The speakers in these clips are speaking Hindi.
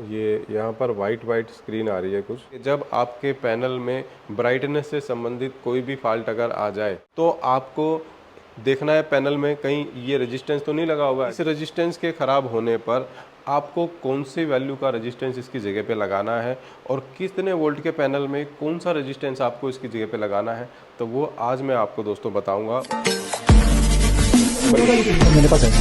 ये यहाँ पर वाइट स्क्रीन आ रही है कुछ। जब आपके पैनल में ब्राइटनेस से संबंधित कोई भी फॉल्ट अगर आ जाए तो आपको देखना है पैनल में कहीं ये रेजिस्टेंस तो नहीं लगा होगा। इस रेजिस्टेंस के ख़राब होने पर आपको कौन सी वैल्यू का रेजिस्टेंस इसकी जगह पे लगाना है और कितने वोल्ट के पैनल में कौन सा रेजिस्टेंस आपको इसकी जगह पे लगाना है, तो वो आज मैं आपको दोस्तों बताऊंगा। मेरे पास है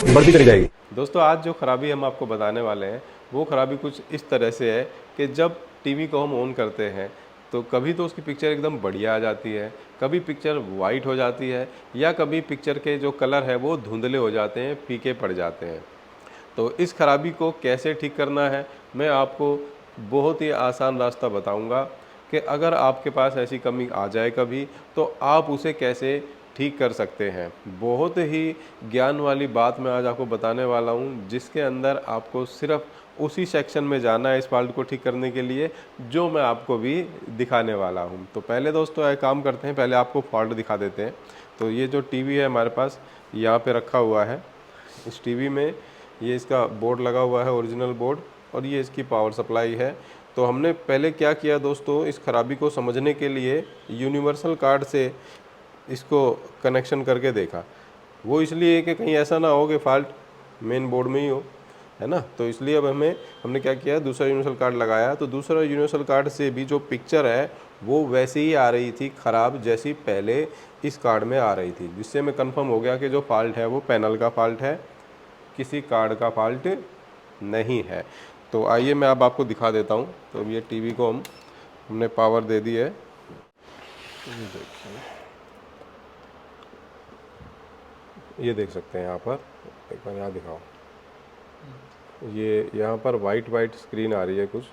बढ़ती चली जाएगी। दोस्तों आज जो ख़राबी हम आपको बताने वाले हैं वो ख़राबी कुछ इस तरह से है कि जब टीवी को हम ऑन करते हैं तो कभी तो उसकी पिक्चर एकदम बढ़िया आ जाती है, कभी पिक्चर वाइट हो जाती है, या कभी पिक्चर के जो कलर है वो धुंधले हो जाते हैं, फीके पड़ जाते हैं। तो इस खराबी को कैसे ठीक करना है मैं आपको बहुत ही आसान रास्ता बताऊंगा कि अगर आपके पास ऐसी कमी आ जाए कभी तो आप उसे कैसे ठीक कर सकते हैं। बहुत ही ज्ञान वाली बात मैं आज आपको बताने वाला हूं, जिसके अंदर आपको सिर्फ उसी सेक्शन में जाना है इस फॉल्ट को ठीक करने के लिए जो मैं आपको भी दिखाने वाला हूं। तो पहले दोस्तों एक काम करते हैं, पहले आपको फॉल्ट दिखा देते हैं। तो ये जो टीवी है हमारे पास यहाँ पे रखा हुआ है, इस टीवी में ये इसका बोर्ड लगा हुआ है, ओरिजिनल बोर्ड, और ये इसकी पावर सप्लाई है। तो हमने पहले क्या किया दोस्तों, इस खराबी को समझने के लिए यूनिवर्सल कार्ड से इसको कनेक्शन करके देखा। वो इसलिए कि कहीं ऐसा ना हो कि फॉल्ट मेन बोर्ड में ही हो, है ना। तो इसलिए अब हमने क्या किया, दूसरा यूनिवर्सल कार्ड लगाया। तो दूसरा यूनिवर्सल कार्ड से भी जो पिक्चर है वो वैसे ही आ रही थी ख़राब जैसी पहले इस कार्ड में आ रही थी, जिससे मैं कंफर्म हो गया कि जो फॉल्ट है वो पैनल का फॉल्ट है, किसी कार्ड का फॉल्ट नहीं है। तो आइए मैं अब आपको दिखा देता हूँ। तो अब ये टीवी को हमने पावर दे दी है, ये देखिए, ये देख सकते हैं यहाँ पर, एक बार यहाँ दिखाओ, ये यहाँ पर वाइट स्क्रीन आ रही है कुछ,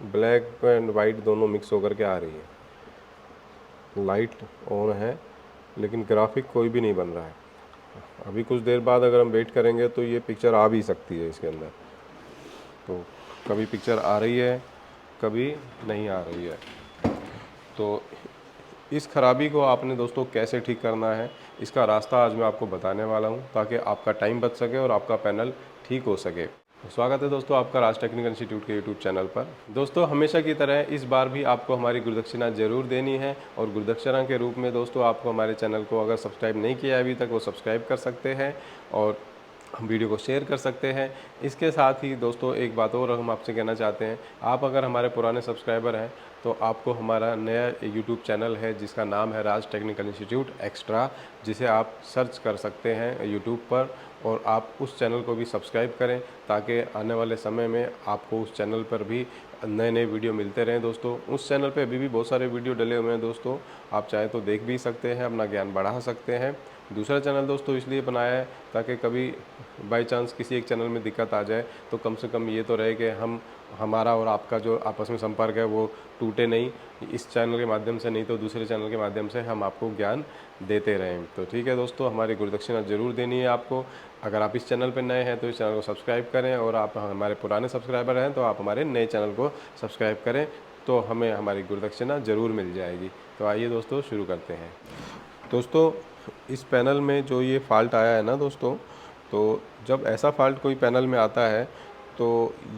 ब्लैक एंड वाइट दोनों मिक्स होकर के आ रही है। लाइट ऑन है लेकिन ग्राफिक कोई भी नहीं बन रहा है। अभी कुछ देर बाद अगर हम वेट करेंगे तो ये पिक्चर आ भी सकती है इसके अंदर। तो कभी पिक्चर आ रही है, कभी नहीं आ रही है। तो इस खराबी को आपने दोस्तों कैसे ठीक करना है, इसका रास्ता आज मैं आपको बताने वाला हूं, ताकि आपका टाइम बच सके और आपका पैनल ठीक हो सके। स्वागत है दोस्तों आपका राज टेक्निकल इंस्टीट्यूट के यूट्यूब चैनल पर। दोस्तों हमेशा की तरह इस बार भी आपको हमारी गुरुदक्षिणा जरूर देनी है, और गुरुदक्षिणा के रूप में दोस्तों आपको हमारे चैनल को अगर सब्सक्राइब नहीं किया अभी तक वो सब्सक्राइब कर सकते हैं और वीडियो को शेयर कर सकते हैं। इसके साथ ही दोस्तों एक बात और हम आपसे कहना चाहते हैं, आप अगर हमारे पुराने सब्सक्राइबर हैं तो आपको हमारा नया यूट्यूब चैनल है जिसका नाम है राज टेक्निकल इंस्टीट्यूट एक्स्ट्रा, जिसे आप सर्च कर सकते हैं यूट्यूब पर, और आप उस चैनल को भी सब्सक्राइब करें ताकि आने वाले समय में आपको उस चैनल पर भी नए नए वीडियो मिलते रहें। दोस्तों उस चैनल पे अभी भी बहुत सारे वीडियो डले हुए हैं दोस्तों, आप चाहे तो देख भी सकते हैं, अपना ज्ञान बढ़ा सकते हैं। दूसरा चैनल दोस्तों इसलिए बनाया है ताकि कभी बाई चांस किसी एक चैनल में दिक्कत आ जाए तो कम से कम ये तो रहे कि हमारा और आपका जो आपस में संपर्क है वो टूटे नहीं, इस चैनल के माध्यम से नहीं तो दूसरे चैनल के माध्यम से हम आपको ज्ञान देते रहें। तो ठीक है दोस्तों, हमारी गुरुदक्षिणा जरूर देनी है आपको। अगर आप इस चैनल पर नए हैं तो इस चैनल को सब्सक्राइब करें, और आप हमारे पुराने सब्सक्राइबर हैं तो आप हमारे नए चैनल को सब्सक्राइब करें, तो हमें हमारी गुरुदक्षिणा ज़रूर मिल जाएगी। तो आइए दोस्तों शुरू करते हैं। दोस्तों इस पैनल में जो ये फॉल्ट आया है ना दोस्तों, तो जब ऐसा फॉल्ट कोई पैनल में आता है तो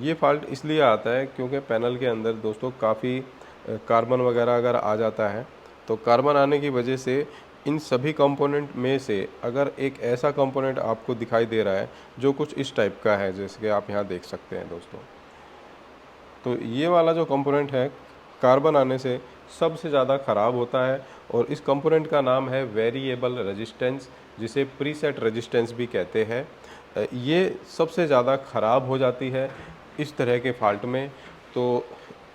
ये फॉल्ट इसलिए आता है क्योंकि पैनल के अंदर दोस्तों काफ़ी कार्बन वगैरह अगर आ जाता है, तो कार्बन आने की वजह से इन सभी कंपोनेंट में से अगर एक ऐसा कंपोनेंट आपको दिखाई दे रहा है जो कुछ इस टाइप का है, जैसे कि आप यहाँ देख सकते हैं दोस्तों, तो ये वाला जो कंपोनेंट है कार्बन आने से सबसे ज़्यादा ख़राब होता है, और इस कंपोनेंट का नाम है वेरिएबल रेजिस्टेंस, जिसे प्रीसेट रेजिस्टेंस भी कहते हैं। ये सबसे ज़्यादा ख़राब हो जाती है इस तरह के फॉल्ट में। तो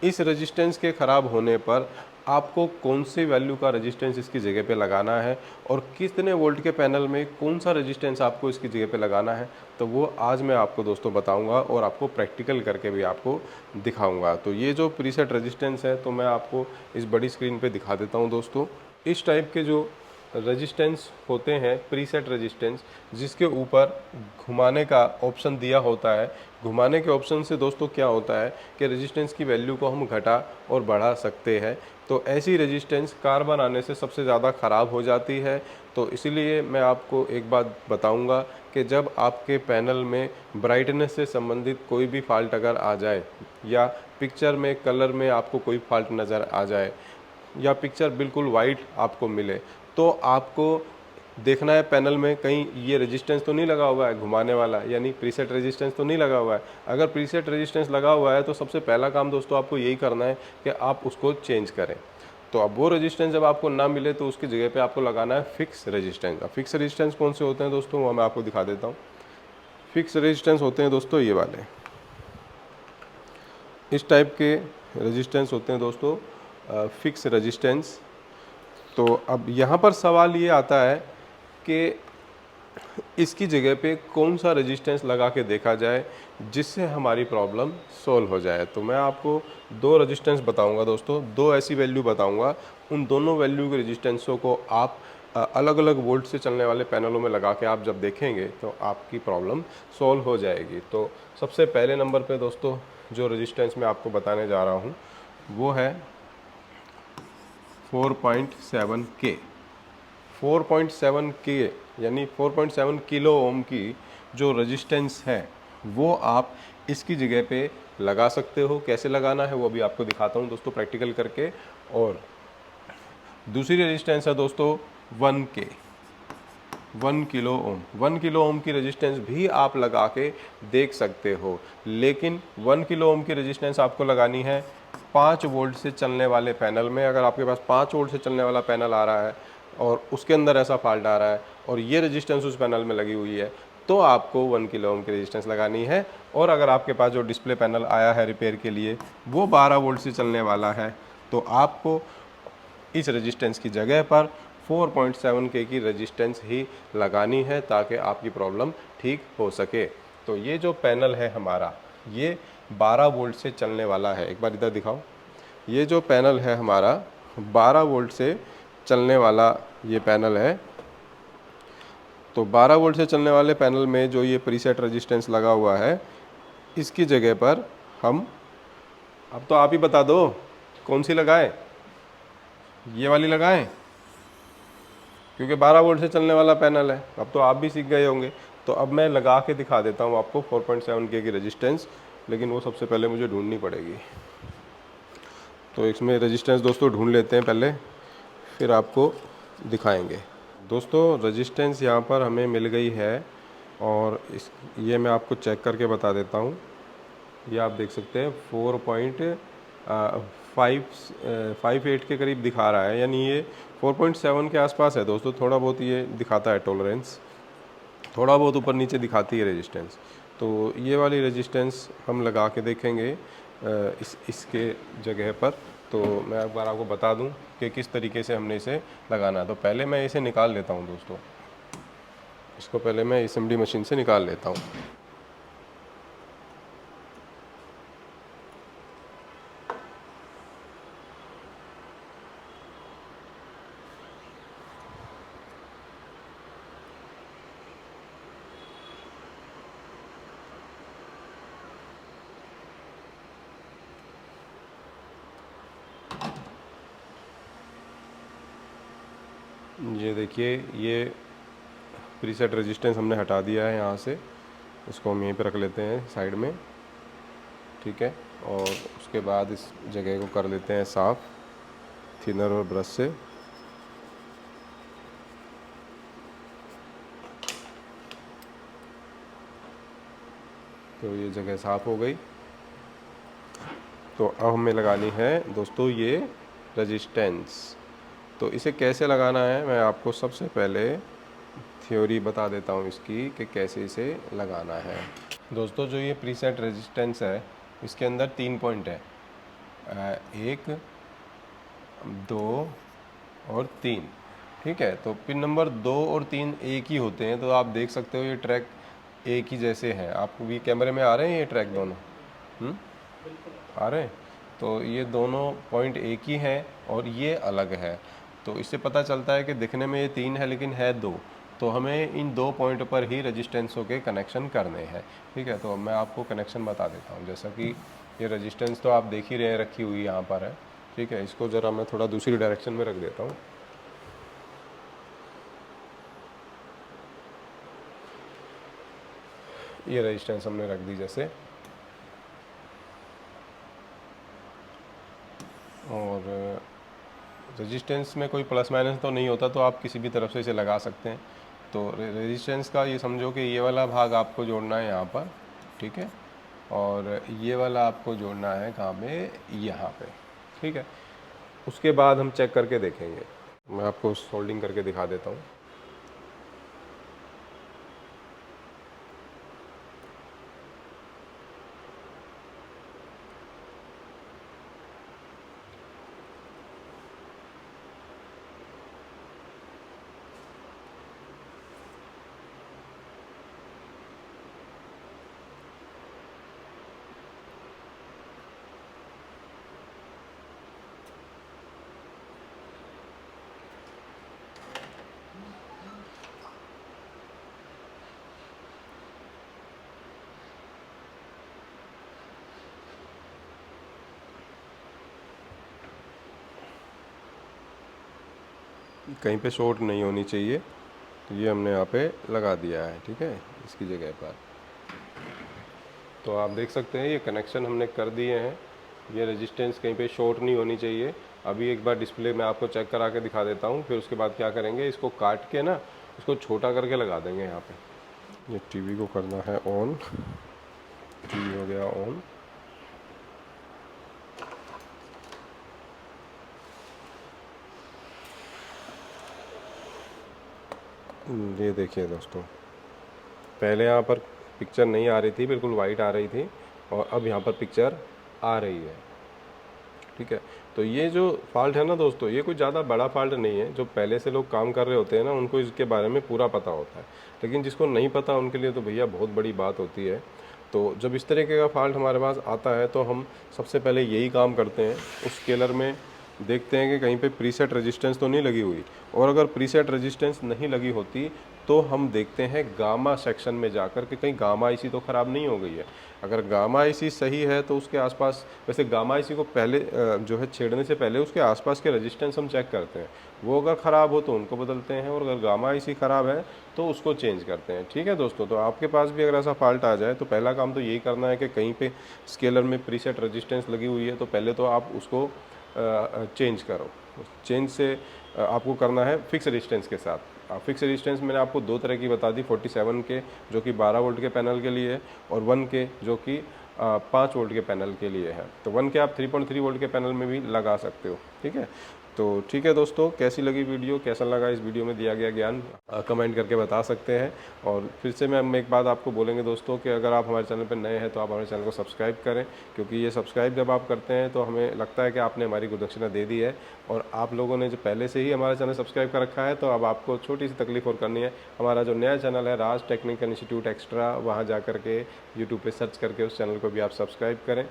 इस रेजिस्टेंस के ख़राब होने पर आपको कौन सी वैल्यू का रेजिस्टेंस इसकी जगह पे लगाना है और कितने वोल्ट के पैनल में कौन सा रेजिस्टेंस आपको इसकी जगह पे लगाना है, तो वो आज मैं आपको दोस्तों बताऊंगा और आपको प्रैक्टिकल करके भी आपको दिखाऊंगा। तो ये जो प्रीसेट रेजिस्टेंस है तो मैं आपको इस बड़ी स्क्रीन पे दिखा देता हूँ दोस्तों। इस टाइप के जो रेजिस्टेंस होते हैं प्रीसेट रेजिस्टेंस, जिसके ऊपर घुमाने का ऑप्शन दिया होता है। घुमाने के ऑप्शन से दोस्तों क्या होता है कि रेजिस्टेंस की वैल्यू को हम घटा और बढ़ा सकते हैं। तो ऐसी रेजिस्टेंस कार्बन आने से सबसे ज़्यादा ख़राब हो जाती है। तो इसीलिए मैं आपको एक बात बताऊंगा कि जब आपके पैनल में ब्राइटनेस से संबंधित कोई भी फॉल्ट अगर आ जाए, या पिक्चर में कलर में आपको कोई फॉल्ट नज़र आ जाए, या पिक्चर बिल्कुल वाइट आपको मिले, तो आपको देखना है पैनल में कहीं ये रेजिस्टेंस तो नहीं लगा हुआ है घुमाने वाला, यानी प्रीसेट रेजिस्टेंस तो नहीं लगा हुआ है। अगर प्रीसेट रेजिस्टेंस लगा हुआ है तो सबसे पहला काम दोस्तों आपको यही करना है कि आप उसको चेंज करें। तो अब वो रेजिस्टेंस जब आपको ना मिले तो उसकी जगह पे आपको लगाना है फिक्स रेजिस्टेंस। अब फिक्स रेजिस्टेंस कौन से होते हैं दोस्तों, वो मैं आपको दिखा देता हूँ। फिक्स रेजिस्टेंस होते हैं दोस्तों ये वाले, इस टाइप के रेजिस्टेंस होते हैं दोस्तों, फिक्स रेजिस्टेंस। तो अब यहाँ पर सवाल ये आता है कि इसकी जगह पे कौन सा रेजिस्टेंस लगा के देखा जाए जिससे हमारी प्रॉब्लम सॉल्व हो जाए। तो मैं आपको दो रेजिस्टेंस बताऊंगा दोस्तों, दो ऐसी वैल्यू बताऊंगा। उन दोनों वैल्यू के रेजिस्टेंसों को आप अलग अलग वोल्ट से चलने वाले पैनलों में लगा के आप जब देखेंगे तो आपकी प्रॉब्लम सॉल्व हो जाएगी। तो सबसे पहले नंबर पे दोस्तों जो रेजिस्टेंस मैं आपको बताने जा रहा हूँ वो है 4.7 के। 4.7 के यानी 4.7 किलो ओम की जो रेजिस्टेंस है वो आप इसकी जगह पे लगा सकते हो। कैसे लगाना है वो भी आपको दिखाता हूँ दोस्तों प्रैक्टिकल करके। और दूसरी रेजिस्टेंस है दोस्तों 1 के, 1 किलो ओम। 1 किलो ओम की रेजिस्टेंस भी आप लगा के देख सकते हो, लेकिन 1 किलो ओम की रेजिस्टेंस आपको लगानी है 5 वोल्ट से चलने वाले पैनल में। अगर आपके पास 5 वोल्ट से चलने वाला पैनल आ रहा है और उसके अंदर ऐसा फॉल्ट आ रहा है और ये रेजिस्टेंस उस पैनल में लगी हुई है, तो आपको 1 किलो ओम की रेजिस्टेंस लगानी है। और अगर आपके पास जो डिस्प्ले पैनल आया है रिपेयर के लिए वो 12 वोल्ट से चलने वाला है, तो आपको इस रेजिस्टेंस की जगह पर 4.7 के की रेजिस्टेंस ही लगानी है ताकि आपकी प्रॉब्लम ठीक हो सके। तो ये जो पैनल है हमारा ये 12 वोल्ट से चलने वाला है। एक बार इधर दिखाओ, ये जो पैनल है हमारा 12 वोल्ट से चलने वाला ये पैनल है। तो 12 वोल्ट से चलने वाले पैनल में जो ये प्रीसेट रेजिस्टेंस लगा हुआ है इसकी जगह पर हम, अब तो आप ही बता दो कौन सी लगाएं, ये वाली लगाएं क्योंकि 12 वोल्ट से चलने वाला पैनल है। अब तो आप भी सीख गए होंगे। तो अब मैं लगा के दिखा देता हूँ आपको 4.7 के की रेजिस्टेंस, लेकिन वो सबसे पहले मुझे ढूंढनी पड़ेगी। तो इसमें रेजिस्टेंस दोस्तों ढूंढ लेते हैं पहले, फिर आपको दिखाएंगे। दोस्तों रेजिस्टेंस यहाँ पर हमें मिल गई है और ये मैं आपको चेक करके बता देता हूँ। ये आप देख सकते हैं 4.58 के करीब दिखा रहा है, यानी ये 4.7 के आसपास है दोस्तों। थोड़ा बहुत ये दिखाता है टॉलरेंस, थोड़ा बहुत ऊपर नीचे दिखाती है रेजिस्टेंस। तो ये वाली रेजिस्टेंस हम लगा के देखेंगे इसके जगह पर। तो मैं एक बार आपको बता दूं कि किस तरीके से हमने इसे लगाना है। तो पहले मैं इसे निकाल लेता हूं दोस्तों, इसको पहले मैं एसएमडी मशीन से निकाल लेता हूं। ये देखिए ये प्रीसेट रेजिस्टेंस हमने हटा दिया है यहाँ से, इसको हम यहीं पे रख लेते हैं साइड में, ठीक है। और उसके बाद इस जगह को कर लेते हैं साफ़ थिनर और ब्रश से। तो ये जगह साफ़ हो गई। तो अब हमें लगानी है दोस्तों ये रेजिस्टेंस। तो इसे कैसे लगाना है मैं आपको सबसे पहले थ्योरी बता देता हूँ इसकी कि कैसे इसे लगाना है। दोस्तों जो ये प्रीसेट रेजिस्टेंस है इसके अंदर 3 पॉइंट है, 1, 2 और 3, ठीक है। तो पिन नंबर 2 और 3 एक ही होते हैं। तो आप देख सकते हो ये ट्रैक एक ही जैसे हैं। आपको भी कैमरे में आ रहे हैं ये ट्रैक दोनों आ रहे हैं। तो ये दोनों पॉइंट एक ही हैं और ये अलग है। तो इससे पता चलता है कि दिखने में ये 3 है लेकिन है 2, तो हमें इन 2 पॉइंट पर ही रेजिस्टेंसों के कनेक्शन करने हैं। ठीक है, तो मैं आपको कनेक्शन बता देता हूँ। जैसा कि ये रेजिस्टेंस तो आप देख ही रहे हैं, रखी हुई यहाँ पर है। ठीक है, इसको ज़रा मैं थोड़ा दूसरी डायरेक्शन में रख देता हूँ। ये रेजिस्टेंस हमने रख दी जैसे, और रेजिस्टेंस में कोई प्लस माइनस तो नहीं होता, तो आप किसी भी तरफ से इसे लगा सकते हैं। तो रेजिस्टेंस का ये समझो कि ये वाला भाग आपको जोड़ना है यहाँ पर, ठीक है, और ये वाला आपको जोड़ना है कहाँ पे, यहाँ पे। ठीक है, उसके बाद हम चेक करके देखेंगे। मैं आपको सोल्डिंग करके दिखा देता हूँ। कहीं पे शॉर्ट नहीं होनी चाहिए, तो ये हमने यहाँ पे लगा दिया है। ठीक है, इसकी जगह पर तो आप देख सकते हैं ये कनेक्शन हमने कर दिए हैं। ये रेजिस्टेंस कहीं पे शॉर्ट नहीं होनी चाहिए। अभी एक बार डिस्प्ले में आपको चेक करा के दिखा देता हूँ, फिर उसके बाद क्या करेंगे, इसको काट के ना इसको छोटा करके लगा देंगे यहाँ पे। ये टीवी को करना है ऑन, टीवी हो गया ऑन। ये देखिए दोस्तों, पहले यहाँ पर पिक्चर नहीं आ रही थी, बिल्कुल वाइट आ रही थी, और अब यहाँ पर पिक्चर आ रही है। ठीक है, तो ये जो फॉल्ट है ना दोस्तों, ये कोई ज़्यादा बड़ा फॉल्ट नहीं है। जो पहले से लोग काम कर रहे होते हैं ना, उनको इसके बारे में पूरा पता होता है, लेकिन जिसको नहीं पता उनके लिए तो भैया बहुत बड़ी बात होती है। तो जब इस तरीके का फॉल्ट हमारे पास आता है, तो हम सबसे पहले यही काम करते हैं, उस स्केलर में देखते हैं कि कहीं पे प्रीसेट रेजिस्टेंस तो नहीं लगी हुई, और अगर प्रीसेट रेजिस्टेंस नहीं लगी होती तो हम देखते हैं गामा सेक्शन में जाकर कि कहीं गामा आईसी तो ख़राब नहीं हो गई है। अगर गामा आईसी सही है तो उसके आसपास, वैसे गामा आईसी को पहले जो है छेड़ने से पहले उसके आसपास के रेजिस्टेंस हम चेक करते हैं। वो अगर ख़राब हो तो उनको बदलते हैं, और अगर गामा आईसी ख़राब है तो उसको चेंज करते हैं। ठीक है दोस्तों, तो आपके पास भी अगर ऐसा फॉल्ट आ जाए तो पहला काम तो यही करना है कि कहीं पे स्केलर में प्रीसेट रेजिस्टेंस लगी हुई है तो पहले तो आप उसको चेंज करो। चेंज से आपको करना है फिक्स रेजिस्टेंस के साथ। फिक्स रेजिस्टेंस मैंने आपको 2 तरह की बता दी, 47 के जो कि 12 वोल्ट के पैनल के लिए है, और 1 के जो कि 5 वोल्ट के पैनल के लिए है। तो 1 के आप 3.3 वोल्ट के पैनल में भी लगा सकते हो। ठीक है, तो ठीक है दोस्तों, कैसी लगी वीडियो, कैसा लगा इस वीडियो में दिया गया ज्ञान, कमेंट करके बता सकते हैं। और फिर से मैं एक बात आपको बोलेंगे दोस्तों कि अगर आप हमारे चैनल पर नए हैं तो आप हमारे चैनल को सब्सक्राइब करें, क्योंकि ये सब्सक्राइब जब आप करते हैं तो हमें लगता है कि आपने हमारी गुदक्षिणा दे दी है। और आप लोगों ने जो पहले से ही हमारा चैनल सब्सक्राइब कर रखा है, तो अब आपको छोटी सी तकलीफ और करनी है। हमारा जो नया चैनल है राज टेक्निकल इंस्टीट्यूट एक्स्ट्रा, वहाँ जा करके यूट्यूब पर सर्च करके उस चैनल को भी आप सब्सक्राइब करें,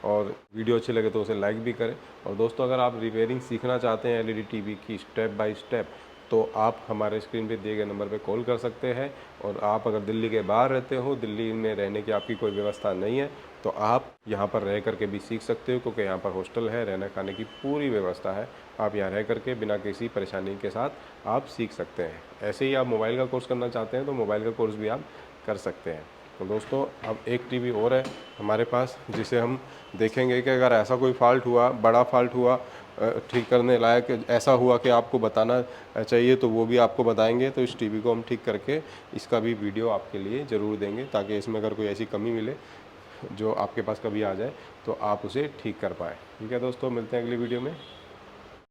और वीडियो अच्छी लगे तो उसे लाइक भी करें। और दोस्तों, अगर आप रिपेयरिंग सीखना चाहते हैं एलईडी टीवी की स्टेप बाय स्टेप, तो आप हमारे स्क्रीन पे दिए गए नंबर पे कॉल कर सकते हैं। और आप अगर दिल्ली के बाहर रहते हो, दिल्ली में रहने की आपकी कोई व्यवस्था नहीं है, तो आप यहाँ पर रह करके भी सीख सकते हो, क्योंकि यहाँ पर हॉस्टल है, रहने खाने की पूरी व्यवस्था है। आप यहाँ रह करके बिना किसी परेशानी के साथ आप सीख सकते हैं। ऐसे ही आप मोबाइल का कोर्स करना चाहते हैं तो मोबाइल का कोर्स भी आप कर सकते हैं। तो दोस्तों, अब एक टीवी और है हमारे पास, जिसे हम देखेंगे कि अगर ऐसा कोई फॉल्ट हुआ, बड़ा फॉल्ट हुआ, ठीक करने लायक ऐसा हुआ कि आपको बताना चाहिए, तो वो भी आपको बताएंगे। तो इस टीवी को हम ठीक करके इसका भी वीडियो आपके लिए ज़रूर देंगे, ताकि इसमें अगर कोई ऐसी कमी मिले जो आपके पास कभी आ जाए तो आप उसे ठीक कर पाएँ। ठीक है दोस्तों, मिलते हैं अगली वीडियो में।